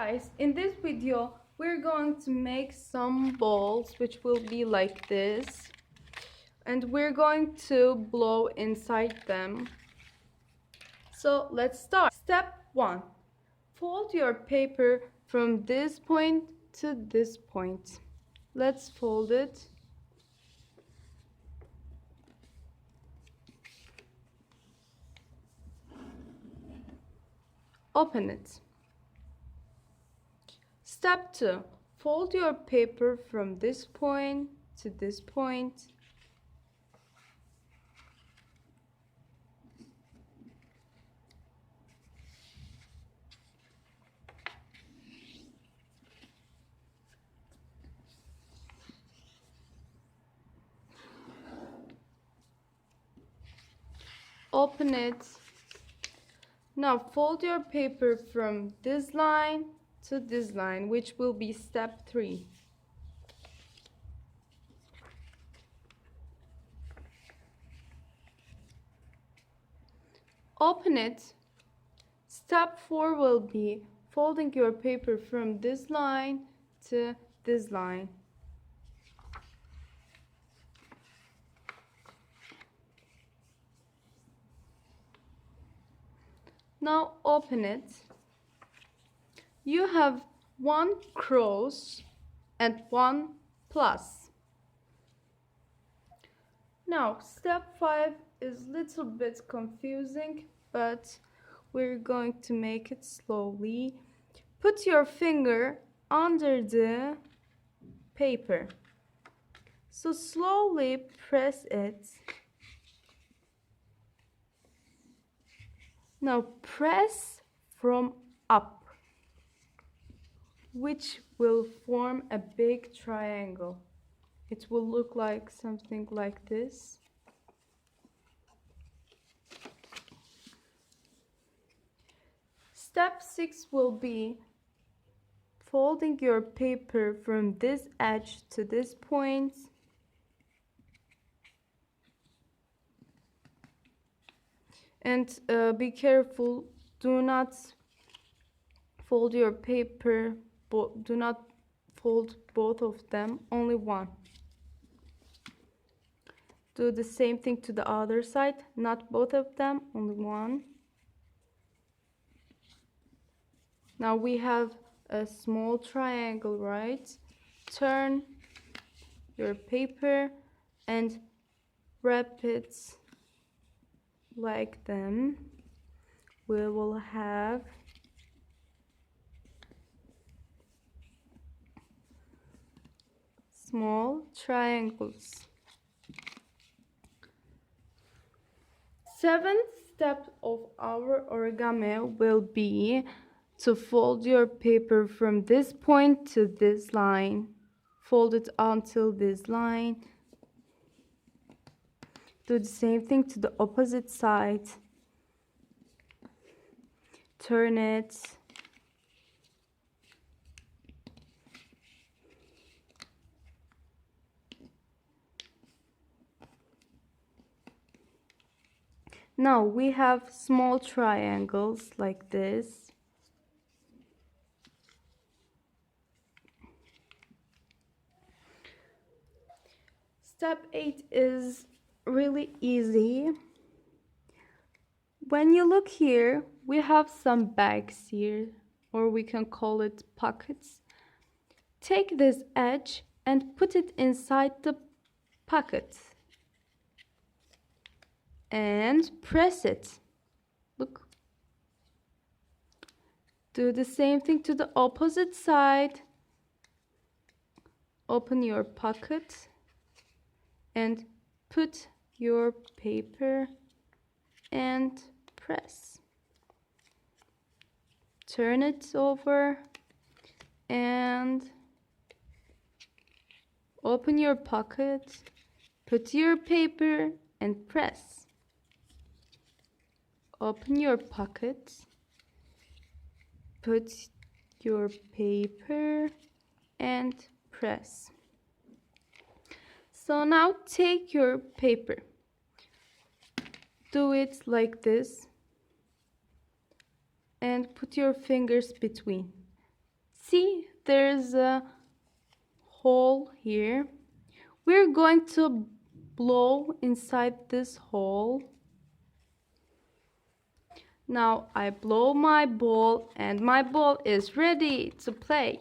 Guys, in this video we're going to make some balls which will be like this, and we're going to blow inside them. So let's start. Step 1. Fold your paper from this point to this point. Let's fold it. Open it. Step 2. Fold your paper from this point to this point. Open it. Now fold your paper from this line to this line, which will be step 3. Open it. Step 4 will be folding your paper from this line to this line. Now open it. You have 1 cross and 1 plus. Now step 5 is a little bit confusing, but we're going to make it slowly. Put your finger under the paper. So slowly press it. Now press from up, which will form a big triangle. It will look like something like this. Step 6 will be folding your paper from this edge to this point. And be careful, do not fold your paper, do not fold both of them, only one. Do the same thing to the other side, not both of them, only one. Now we have a small triangle, right? Turn your paper and wrap it like them. We will have small triangles. 7th step of our origami will be to fold your paper from this point to this line. Fold it until this line. Do the same thing to the opposite side. Turn it. Now we have small triangles like this. Step 8 is really easy. When you look here, we have some bags here, or we can call it pockets. Take this edge and put it inside the pocket and press it. Look. Do the same thing to the opposite side. Open your pocket and put your paper and press. Turn it over and open your pocket, put your paper and press. Open your pocket, put your paper and press. So now take your paper, do it like this and put your fingers between. See, there's a hole here. We're going to blow inside this hole. Now I blow my ball and my ball is ready to play.